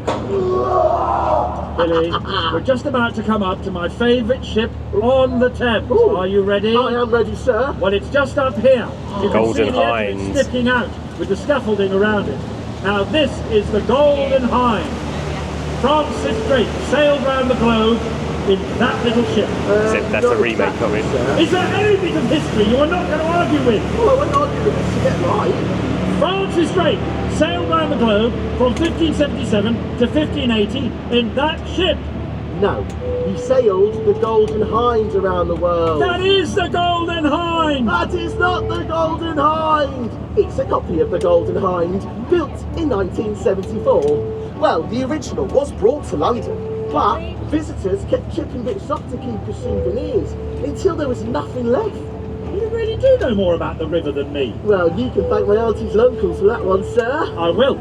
[SPEAKER 2] Billy, we're just about to come up to my favourite ship on the Thames.
[SPEAKER 3] Ooh.
[SPEAKER 2] Are you ready?
[SPEAKER 3] I am ready, sir.
[SPEAKER 2] Well, it's just up here. You can see
[SPEAKER 1] Golden
[SPEAKER 2] the entrance
[SPEAKER 1] Hinds.
[SPEAKER 2] sticking out with the scaffolding around it. Now, this is the Golden Hind. Francis Drake sailed round the globe in that little ship.
[SPEAKER 1] Except that's a
[SPEAKER 3] Not
[SPEAKER 1] remake of
[SPEAKER 3] exactly,
[SPEAKER 1] it.
[SPEAKER 3] sir.
[SPEAKER 2] Is there any bit of history you are not going to argue with?
[SPEAKER 3] Well, we're not doing this to get right.
[SPEAKER 2] Francis Drake sailed round the globe from 1577 to 1580 in that ship.
[SPEAKER 3] No, he sailed the Golden Hind around the world.
[SPEAKER 2] That is the Golden Hind!
[SPEAKER 3] That is not the Golden Hind! It's a copy of the Golden Hind, built in 1974. Well, the original was brought to London, but visitors kept chipping bits off to keep as souvenirs until there was nothing left.
[SPEAKER 2] You really do know more about the river than me.
[SPEAKER 3] Well, you can thank my aunties and uncles for that one, sir.
[SPEAKER 2] I will.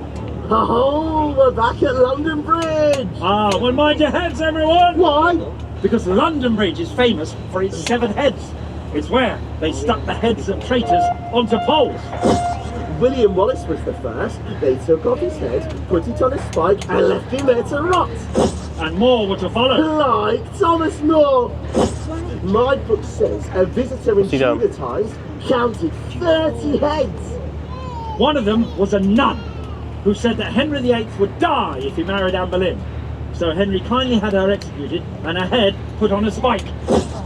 [SPEAKER 3] Oh, we're back at London Bridge!
[SPEAKER 2] Ah, well, mind your heads, everyone!
[SPEAKER 3] Why?
[SPEAKER 2] Because London Bridge is famous for its 7 heads. It's where they stuck the heads of traitors onto poles.
[SPEAKER 3] William Wallace was the first. They took off his head, put it on a spike, and left him there to rot.
[SPEAKER 2] And more were to follow.
[SPEAKER 3] Like Thomas More. My book says a visitor in
[SPEAKER 1] What's he done?
[SPEAKER 3] Tudor times counted 30 heads.
[SPEAKER 2] One of them was a nun who said that Henry VIII would die if he married Anne Boleyn. So Henry kindly had her executed and her head put on a spike.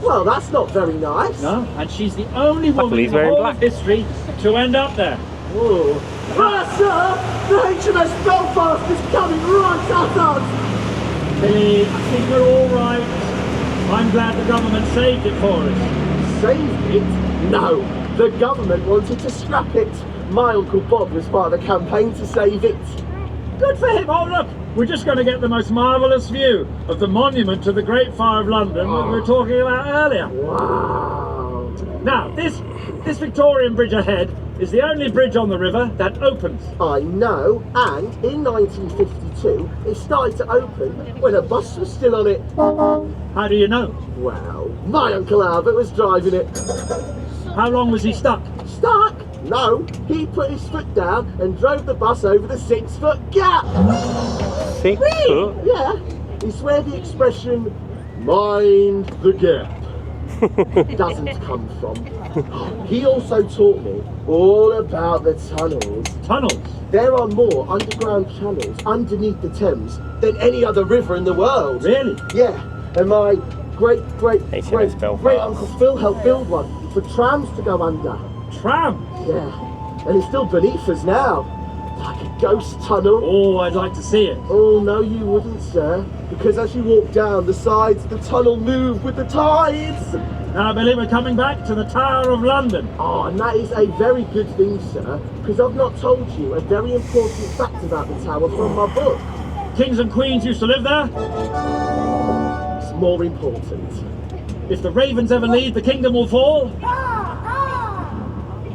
[SPEAKER 3] Well, that's not very nice.
[SPEAKER 2] No, and she's the only woman
[SPEAKER 1] Luckily
[SPEAKER 2] in
[SPEAKER 1] he's
[SPEAKER 2] the
[SPEAKER 1] wearing
[SPEAKER 2] whole
[SPEAKER 1] black.
[SPEAKER 2] of history to end up there.
[SPEAKER 3] Whoa. Ah, sir! The HMS Belfast is coming right at us!
[SPEAKER 2] Billy, I think we're all right. I'm glad the government saved it for us.
[SPEAKER 3] Saved it? No, the government wanted to scrap it. My Uncle Bob was part of the campaign to save it.
[SPEAKER 2] Good for him. Oh, look, we're just going to get the most marvellous view of the monument to the Great Fire of London that we were talking about earlier.
[SPEAKER 3] Wow.
[SPEAKER 2] Now, this Victorian bridge ahead is the only bridge on the river that opens.
[SPEAKER 3] I know, and in 1952, it started to open when a bus was still on it.
[SPEAKER 2] How do you know?
[SPEAKER 3] Well, my Uncle Albert was driving it.
[SPEAKER 2] How long was he stuck?
[SPEAKER 3] Stuck? No, he put his foot down and drove the bus over the 6-foot gap.
[SPEAKER 1] 6 foot?
[SPEAKER 3] Yeah, it's where the expression, mind the gap, doesn't come from. He also taught me all about the tunnels.
[SPEAKER 2] Tunnels.
[SPEAKER 3] There are more underground channels underneath the Thames than any other river in the world.
[SPEAKER 2] Really?
[SPEAKER 3] Yeah, and my great
[SPEAKER 1] HMS Belfast.
[SPEAKER 3] Uncle Phil helped build one for trams to go under.
[SPEAKER 2] Tram.
[SPEAKER 3] Yeah, and it's still beneath us now. Like a ghost tunnel.
[SPEAKER 2] Oh, I'd like to see it.
[SPEAKER 3] Oh, no, you wouldn't, sir. Because as you walk down, the sides of the tunnel move with the tides.
[SPEAKER 2] Now, Billy, we're coming back to the Tower of London.
[SPEAKER 3] Oh, and that is a very good thing, sir, because I've not told you a very important fact about the tower from my book.
[SPEAKER 2] Kings and queens used to live there.
[SPEAKER 3] It's more important.
[SPEAKER 2] If the ravens ever leave, the kingdom will fall.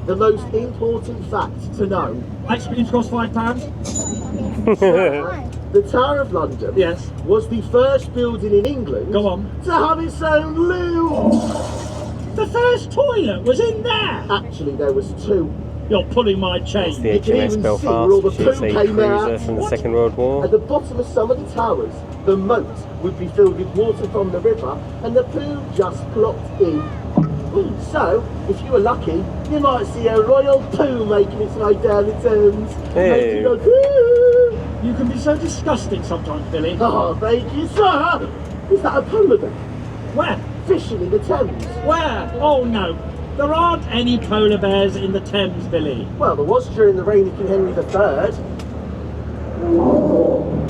[SPEAKER 3] The most important fact to know.
[SPEAKER 2] Ice creams cost £5.
[SPEAKER 3] The Tower of London
[SPEAKER 2] Yes.
[SPEAKER 3] was the first building in England
[SPEAKER 2] Go on.
[SPEAKER 3] to have its own loo.
[SPEAKER 2] The first toilet was in there.
[SPEAKER 3] Actually, there was two.
[SPEAKER 2] You're pulling my
[SPEAKER 1] It's
[SPEAKER 2] chain.
[SPEAKER 1] the
[SPEAKER 3] You can
[SPEAKER 1] HMS
[SPEAKER 3] even
[SPEAKER 1] Belfast,
[SPEAKER 3] see where all the
[SPEAKER 1] which is
[SPEAKER 3] poo
[SPEAKER 1] a
[SPEAKER 3] came out.
[SPEAKER 1] cruiser from the
[SPEAKER 2] What?
[SPEAKER 1] Second World War.
[SPEAKER 3] At the bottom of some of the towers, the moat would be filled with water from the river and the poo just plopped in. So, if you were lucky, you might see a royal poo making its way down the Thames.
[SPEAKER 1] Hey.
[SPEAKER 3] Making a poo.
[SPEAKER 2] You can be so disgusting sometimes, Billy.
[SPEAKER 3] Oh, thank you, sir. Is that a polar bear
[SPEAKER 2] Where?
[SPEAKER 3] fishing in the Thames?
[SPEAKER 2] Where? Oh no. There aren't any polar bears in the Thames, Billy.
[SPEAKER 3] Well, there was during the reign of King Henry III.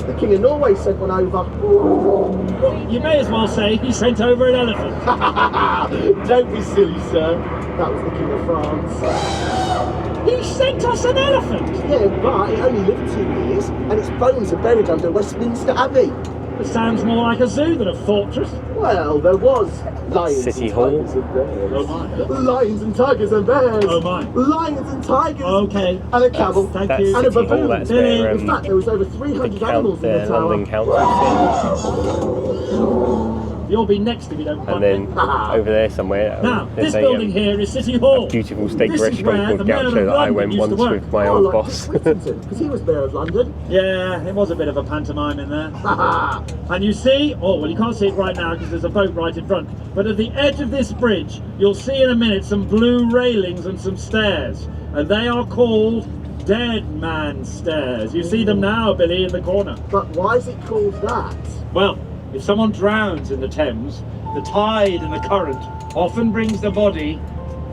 [SPEAKER 3] The King of Norway sent one over.
[SPEAKER 2] You may as well say he sent over an elephant.
[SPEAKER 3] Don't be silly, sir. That was the King of France.
[SPEAKER 2] He sent us an elephant.
[SPEAKER 3] Yeah, but it only lived 2 years, and its bones are buried under Westminster Abbey.
[SPEAKER 2] It sounds more like a zoo than a fortress.
[SPEAKER 3] Well, there was lions
[SPEAKER 1] City
[SPEAKER 3] and
[SPEAKER 1] Hall.
[SPEAKER 3] tigers and bears.
[SPEAKER 2] Oh my.
[SPEAKER 3] Lions and tigers and bears.
[SPEAKER 2] Oh my.
[SPEAKER 3] Lions and tigers.
[SPEAKER 2] Okay.
[SPEAKER 3] And a camel.
[SPEAKER 2] Thank
[SPEAKER 1] That's
[SPEAKER 2] you.
[SPEAKER 3] And a
[SPEAKER 1] City Hall,
[SPEAKER 3] baboon.
[SPEAKER 1] that's where
[SPEAKER 3] In fact, there was over
[SPEAKER 1] the
[SPEAKER 3] 300 animals in the
[SPEAKER 1] London
[SPEAKER 3] tower.
[SPEAKER 1] Council
[SPEAKER 2] You'll be next if you don't
[SPEAKER 1] and
[SPEAKER 2] bite
[SPEAKER 1] then
[SPEAKER 2] me.
[SPEAKER 1] over there somewhere
[SPEAKER 2] Now,
[SPEAKER 1] there's
[SPEAKER 2] this building
[SPEAKER 1] a
[SPEAKER 2] here is City Hall.
[SPEAKER 1] beautiful steak
[SPEAKER 2] This is
[SPEAKER 1] restaurant
[SPEAKER 2] where
[SPEAKER 1] called
[SPEAKER 2] the Mayor
[SPEAKER 1] Gaucho
[SPEAKER 2] of
[SPEAKER 1] that I
[SPEAKER 2] London
[SPEAKER 1] went
[SPEAKER 2] used to
[SPEAKER 1] once
[SPEAKER 2] work.
[SPEAKER 1] with my
[SPEAKER 3] Oh,
[SPEAKER 1] old
[SPEAKER 3] like
[SPEAKER 1] boss.
[SPEAKER 3] Whittington, because he was mayor of London.
[SPEAKER 2] Yeah, it was a bit of a pantomime in there. And you see, oh well, you can't see it right now because there's a boat right in front, but at the edge of this bridge you'll see in a minute some blue railings and some stairs, and they are called Dead Man Stairs. You see them now, Billy, in the corner.
[SPEAKER 3] But why is it called that?
[SPEAKER 2] Well, if someone drowns in the Thames, the tide and the current often brings the body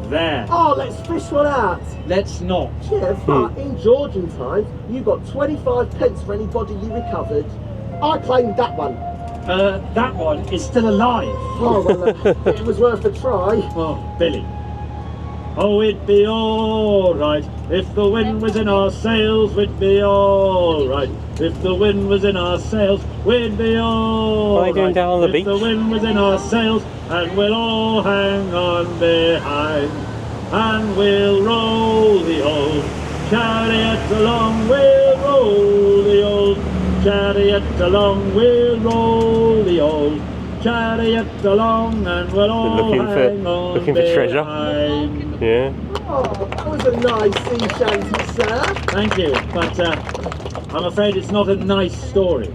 [SPEAKER 2] there.
[SPEAKER 3] Oh, let's fish one out.
[SPEAKER 2] Let's not.
[SPEAKER 3] Yeah, but in Georgian times, you got 25 pence for any body you recovered. I claimed that one.
[SPEAKER 2] That one is still alive.
[SPEAKER 3] Oh, well, it was worth a try.
[SPEAKER 2] Oh, Billy. Oh, it'd be alright if the wind was in our sails, we'd be alright. If the wind was in our sails, we'd be alright.
[SPEAKER 1] What are they doing down on the
[SPEAKER 2] if
[SPEAKER 1] beach?
[SPEAKER 2] the wind was in our sails, and we'll all hang on behind. And we'll roll the old chariot along, we'll roll the old chariot along, we'll roll the old chariot along, and we'll all hang on
[SPEAKER 1] looking for treasure.
[SPEAKER 2] behind.
[SPEAKER 1] Yeah.
[SPEAKER 3] Oh, that was a nice sea shanty, sir.
[SPEAKER 2] Thank you, but I'm afraid it's not a nice story.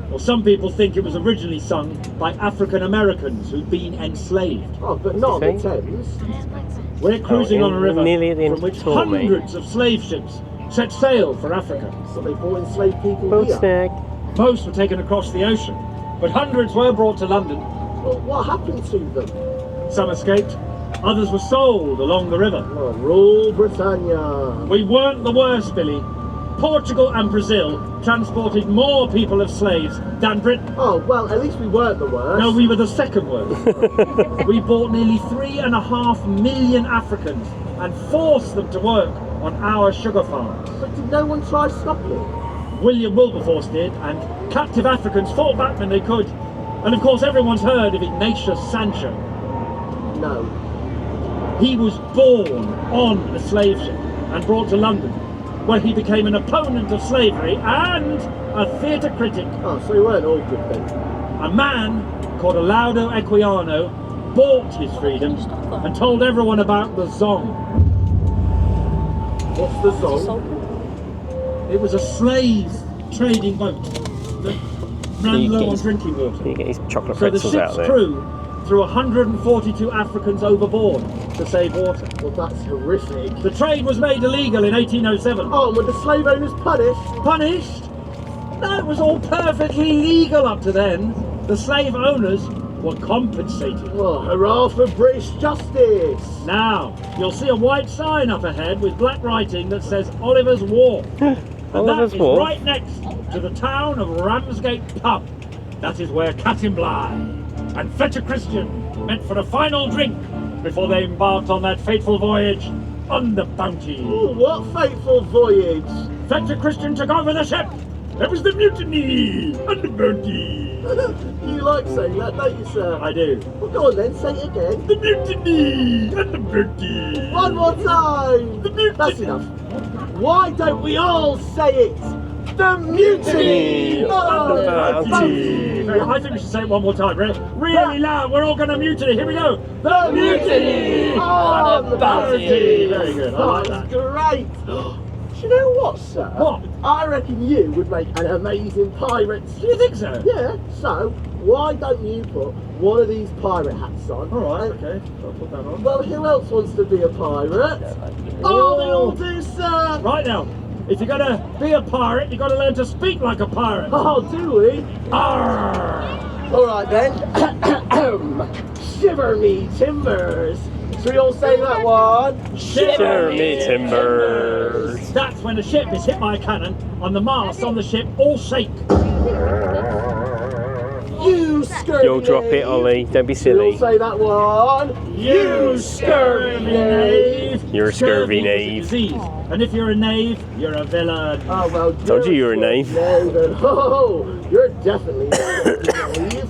[SPEAKER 2] Well, some people think it was originally sung by African Americans who'd been enslaved.
[SPEAKER 3] Oh, but not on the
[SPEAKER 1] See?
[SPEAKER 3] Thames.
[SPEAKER 2] We're cruising
[SPEAKER 1] Oh,
[SPEAKER 2] on a river
[SPEAKER 1] nearly at the end
[SPEAKER 2] from
[SPEAKER 1] of
[SPEAKER 2] which
[SPEAKER 1] the tour, mate.
[SPEAKER 2] hundreds of slave ships set sail for Africa.
[SPEAKER 3] So they brought enslaved people
[SPEAKER 1] Boat
[SPEAKER 3] here.
[SPEAKER 1] snack.
[SPEAKER 2] Most were taken across the ocean, but hundreds were brought to London.
[SPEAKER 3] Well, what happened to them?
[SPEAKER 2] Some escaped, others were sold along the river.
[SPEAKER 3] Oh, rule Britannia.
[SPEAKER 2] We weren't the worst, Billy. Portugal and Brazil transported more people as slaves than Britain.
[SPEAKER 3] Oh, well, at least we weren't the worst.
[SPEAKER 2] No, we were the second worst. We bought nearly 3.5 million Africans and forced them to work on our sugar farms.
[SPEAKER 3] But did no one try stopping?
[SPEAKER 2] William Wilberforce did, and captive Africans fought back when they could. And of course everyone's heard of Ignatius Sancho.
[SPEAKER 3] No.
[SPEAKER 2] He was born on a slave ship and brought to London, where he became an opponent of slavery and a theatre critic.
[SPEAKER 3] Oh, so we weren't all good then.
[SPEAKER 2] A man called Alaudo Equiano bought his freedom and told everyone about the Zong.
[SPEAKER 3] What's the song?
[SPEAKER 2] It was a slave trading boat that ran low on drinking water.
[SPEAKER 1] You get his chocolate
[SPEAKER 2] So the
[SPEAKER 1] pretzels out
[SPEAKER 2] ship's
[SPEAKER 1] there.
[SPEAKER 2] crew threw 142 Africans overboard to save water.
[SPEAKER 3] Well, that's horrific.
[SPEAKER 2] The trade was made illegal in 1807.
[SPEAKER 3] Oh, and were the slave owners punished?
[SPEAKER 2] Punished? That was all perfectly legal up to then. The slave owners were compensated.
[SPEAKER 3] Well, hurrah for British justice.
[SPEAKER 2] Now, you'll see a white sign up ahead with black writing that says Oliver's War. And that
[SPEAKER 1] Oliver's
[SPEAKER 2] is
[SPEAKER 1] Wharf?
[SPEAKER 2] right next to the town of Ramsgate Pub. That is where Captain Bligh and Fletcher Christian met for a final drink before they embarked on that fateful voyage on the Bounty.
[SPEAKER 3] Ooh, what fateful voyage!
[SPEAKER 2] Fletcher Christian took over the ship. There was the mutiny on the Bounty.
[SPEAKER 3] You like saying that, don't you, sir?
[SPEAKER 2] I do.
[SPEAKER 3] Well, go on then, say it again.
[SPEAKER 2] The mutiny on the Bounty.
[SPEAKER 3] One more time!
[SPEAKER 2] The mutiny.
[SPEAKER 3] That's enough. Why don't we all say it? The mutiny!
[SPEAKER 2] On the
[SPEAKER 3] Oh,
[SPEAKER 2] Bounty. I think we should say it one more time. Really loud. We're all going to mutiny. Here we go.
[SPEAKER 3] The mutiny! On the Bounty!
[SPEAKER 2] Very good. I like that.
[SPEAKER 3] Great! Do you know what, sir?
[SPEAKER 2] What?
[SPEAKER 3] I reckon you would make an amazing pirate.
[SPEAKER 2] Do you think so?
[SPEAKER 3] Yeah, so why don't you put one of these pirate hats on?
[SPEAKER 2] Alright,
[SPEAKER 3] And-
[SPEAKER 2] okay. I'll put that on.
[SPEAKER 3] Well, who else wants to be a pirate? Oh, they all do, sir!
[SPEAKER 2] Right now, if you're going to be a pirate, you've got to learn to speak like a pirate.
[SPEAKER 3] Oh, do we?
[SPEAKER 2] Arr!
[SPEAKER 3] Alright then. Shiver me timbers! Should we all say that one?
[SPEAKER 1] Shiver me timbers.
[SPEAKER 2] That's when a ship is hit by a cannon and the masts on the ship all shake.
[SPEAKER 3] You scurvy
[SPEAKER 1] You'll drop it,
[SPEAKER 3] knave.
[SPEAKER 1] Ollie. Don't be
[SPEAKER 3] Should we all
[SPEAKER 1] silly.
[SPEAKER 3] say that one? You scurvy knave!
[SPEAKER 1] You're a scurvy
[SPEAKER 2] is a
[SPEAKER 1] knave.
[SPEAKER 2] disease. And if you're a knave, you're a villain.
[SPEAKER 3] Oh well,
[SPEAKER 1] Told you were a knave.
[SPEAKER 3] Oh, you're definitely a knave.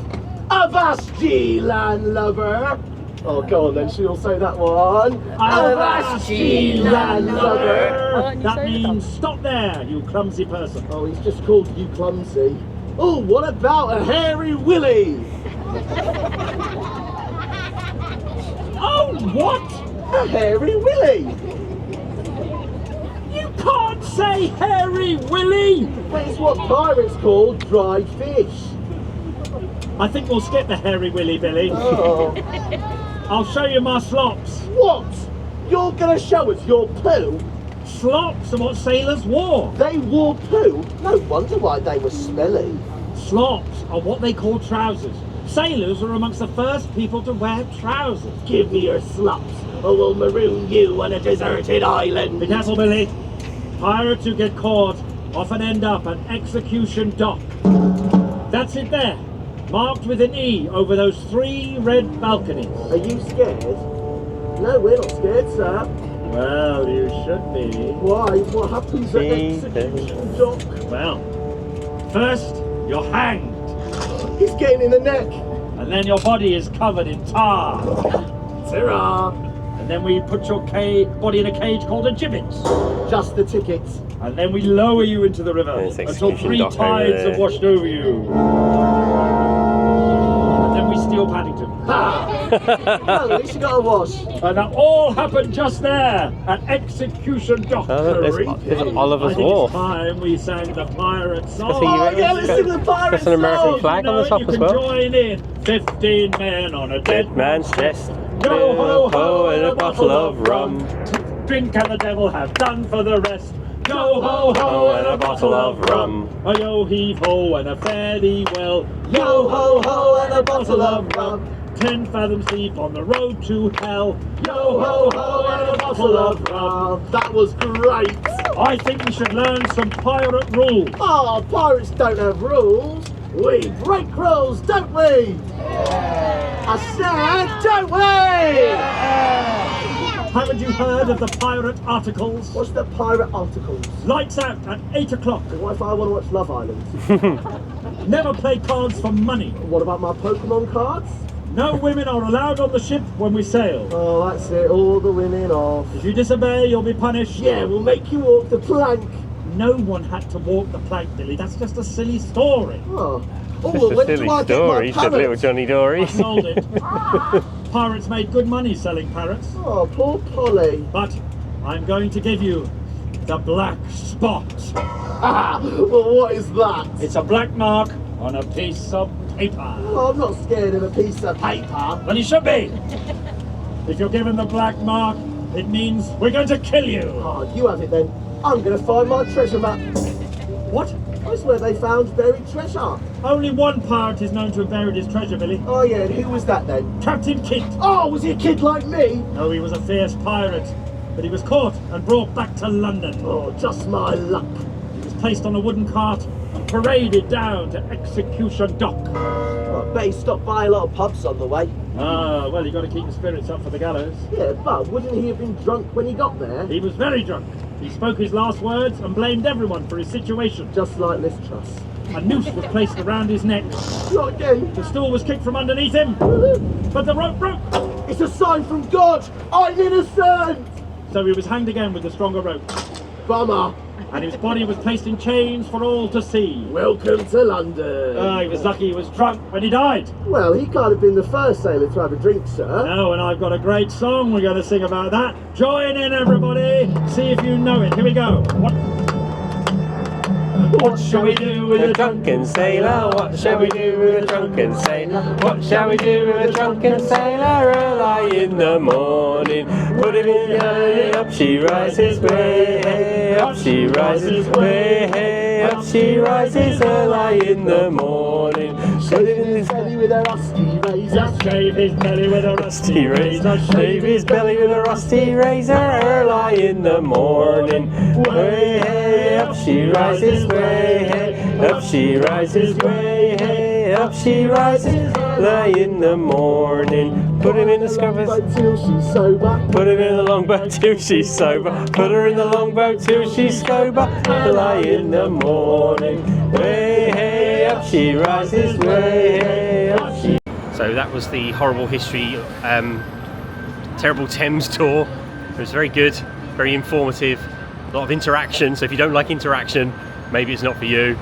[SPEAKER 3] Avast ye, landlubber! Oh, go on then, she'll say that one. Avast ye, landlubber!
[SPEAKER 2] That means stop there, you clumsy person.
[SPEAKER 3] Oh, he's just called you clumsy. Oh, what about a hairy willy?
[SPEAKER 2] Oh, what?
[SPEAKER 3] A hairy willy?
[SPEAKER 2] You can't say hairy willy.
[SPEAKER 3] But it's what pirates call dried fish.
[SPEAKER 2] I think we'll skip the hairy willy, Billy.
[SPEAKER 3] Oh.
[SPEAKER 2] I'll show you my slops.
[SPEAKER 3] What? You're gonna show us your poo?
[SPEAKER 2] Slops are what sailors wore.
[SPEAKER 3] They wore poo? No wonder why they were smelly.
[SPEAKER 2] Slops are what they call trousers. Sailors were amongst the first people to wear trousers.
[SPEAKER 3] Give me your slops, or we'll maroon you on a deserted island.
[SPEAKER 2] Be careful, Billy. Pirates who get caught often end up at execution dock. That's it there, marked with an E over those 3 red balconies.
[SPEAKER 3] Are you scared? No, we're not scared, sir.
[SPEAKER 2] Well, you should be.
[SPEAKER 3] Why? What happens at
[SPEAKER 1] See,
[SPEAKER 3] execution dock?
[SPEAKER 2] Well, first, you're hanged,
[SPEAKER 3] He's getting in the neck.
[SPEAKER 2] and then your body is covered in tar.
[SPEAKER 3] Ta-ra!
[SPEAKER 2] And then we put your body in a cage called a gibbet.
[SPEAKER 3] Just the tickets.
[SPEAKER 2] And then we lower you into the river
[SPEAKER 1] There's
[SPEAKER 2] until
[SPEAKER 1] execution
[SPEAKER 2] 3
[SPEAKER 1] dock over
[SPEAKER 2] tides
[SPEAKER 1] there.
[SPEAKER 2] have washed over you. And then we steal Paddington.
[SPEAKER 3] Ha! Well, at least you got a wash.
[SPEAKER 2] And that all happened just there at execution dock.
[SPEAKER 1] There's
[SPEAKER 2] I
[SPEAKER 1] Oliver's
[SPEAKER 2] think
[SPEAKER 1] Wharf.
[SPEAKER 2] it's time we sang the pirate song.
[SPEAKER 1] That's a
[SPEAKER 3] Oh yeah, let's sing the pirate
[SPEAKER 1] That's an American
[SPEAKER 3] song.
[SPEAKER 1] flag on the
[SPEAKER 2] You
[SPEAKER 1] top
[SPEAKER 2] can
[SPEAKER 1] as well.
[SPEAKER 2] join in. 15 men on a
[SPEAKER 1] Dead man's chest.
[SPEAKER 2] Yo ho ho
[SPEAKER 1] and a bottle of rum.
[SPEAKER 2] Drink and the devil have done for the rest. Yo ho ho and a bottle of rum. A yo heave ho and a fare thee well.
[SPEAKER 3] Yo ho ho and a bottle of rum.
[SPEAKER 2] 10 fathoms deep on the road to hell. Yo ho ho and a bottle of rum.
[SPEAKER 3] That was great.
[SPEAKER 2] I think we should learn some pirate rules.
[SPEAKER 3] Oh, pirates don't have rules. We break rules, don't we? I said, don't we?
[SPEAKER 2] Haven't you heard of the pirate articles?
[SPEAKER 3] What's the pirate articles?
[SPEAKER 2] Lights out at 8 o'clock.
[SPEAKER 3] What if I want to watch Love Island?
[SPEAKER 2] Never play cards for money.
[SPEAKER 3] What about my Pokemon cards?
[SPEAKER 2] No women are allowed on the ship when we sail.
[SPEAKER 3] Oh, that's it. All the women off.
[SPEAKER 2] If you disobey, you'll be punished.
[SPEAKER 3] Yeah, we'll make you walk the plank.
[SPEAKER 2] No one had to walk the plank, Billy. That's just a silly story.
[SPEAKER 3] Oh, oh
[SPEAKER 1] It's
[SPEAKER 3] well,
[SPEAKER 1] a
[SPEAKER 3] when
[SPEAKER 1] silly
[SPEAKER 3] do I get
[SPEAKER 1] story,
[SPEAKER 3] my
[SPEAKER 1] said little
[SPEAKER 3] parrot?
[SPEAKER 1] Johnny
[SPEAKER 2] I
[SPEAKER 1] Dory.
[SPEAKER 2] sold it. Pirates made good money selling parrots.
[SPEAKER 3] Oh, poor Polly.
[SPEAKER 2] But I'm going to give you the black spot.
[SPEAKER 3] Ah, well, what is that?
[SPEAKER 2] It's a black mark on a piece of paper.
[SPEAKER 3] Oh, I'm not scared of a piece of paper.
[SPEAKER 2] Well, you should be. If you're given the black mark, it means we're going to kill you.
[SPEAKER 3] Oh, you have it then. I'm going to find my treasure map.
[SPEAKER 2] What?
[SPEAKER 3] That's where they found buried treasure.
[SPEAKER 2] Only one pirate is known to have buried his treasure, Billy.
[SPEAKER 3] Oh yeah, and who was that then?
[SPEAKER 2] Captain Kidd.
[SPEAKER 3] Oh, was he a kid like me?
[SPEAKER 2] No, he was a fierce pirate, but he was caught and brought back to London.
[SPEAKER 3] Oh, just my luck.
[SPEAKER 2] He was placed on a wooden cart and paraded down to Execution Dock.
[SPEAKER 3] Well, I bet he stopped by a lot of pubs on the way.
[SPEAKER 2] Ah, well, you got to keep the spirits up for the gallows.
[SPEAKER 3] Yeah, but wouldn't he have been drunk when he got there?
[SPEAKER 2] He was very drunk. He spoke his last words and blamed everyone for his situation.
[SPEAKER 3] Just like Liz Truss.
[SPEAKER 2] A noose was placed around his neck.
[SPEAKER 3] Not again.
[SPEAKER 2] The stool was kicked from underneath him, but the rope broke.
[SPEAKER 3] It's a sign from God. I'm innocent.
[SPEAKER 2] So he was hanged again with the stronger rope,
[SPEAKER 3] Bummer.
[SPEAKER 2] and his body was placed in chains for all to see.
[SPEAKER 3] Welcome to London.
[SPEAKER 2] He was lucky he was drunk when he died.
[SPEAKER 3] Well, he can't have been the first sailor to have a drink, sir.
[SPEAKER 2] No, and I've got a great song we're going to sing about that. Join in, everybody. See if you know it. Here we go. What shall we do with a
[SPEAKER 1] drunken sailor? What shall we do with a drunken sailor? What shall we do with a drunken sailor? Early in the morning, put him in the up she rises, way hey, up she rises, way hey, up she rises. Early in the morning,
[SPEAKER 3] Shave his belly with a rusty razor.
[SPEAKER 2] Shave his belly with a rusty razor.
[SPEAKER 1] shave his belly with a rusty razor. Early in the morning, way hey, up she rises, way hey, up she rises, way hey, up she rises. Early in the morning, put him in the scrubbers.
[SPEAKER 3] Till she's sober.
[SPEAKER 1] Put her in the longboat till she's sober. Put her in the longboat till she's sober. Early in the morning, way hey, up she rises, way hey, up she. So that was the horrible history, terrible Thames tour. It was very good, very informative, a lot of interaction. So if you don't like interaction, maybe it's not for you.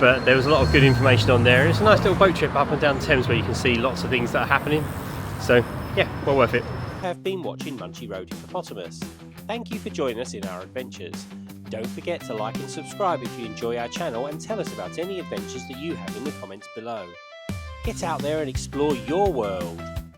[SPEAKER 1] But there was a lot of good information on there. It's a nice little boat trip up and down the Thames where you can see lots of things that are happening. So yeah, well worth it.
[SPEAKER 5] Have been watching Munchy Road Hippopotamus. Thank you for joining us in our adventures. Don't forget to like and subscribe if you enjoy our channel, and tell us about any adventures that you have in the comments below. Get out there and explore your world.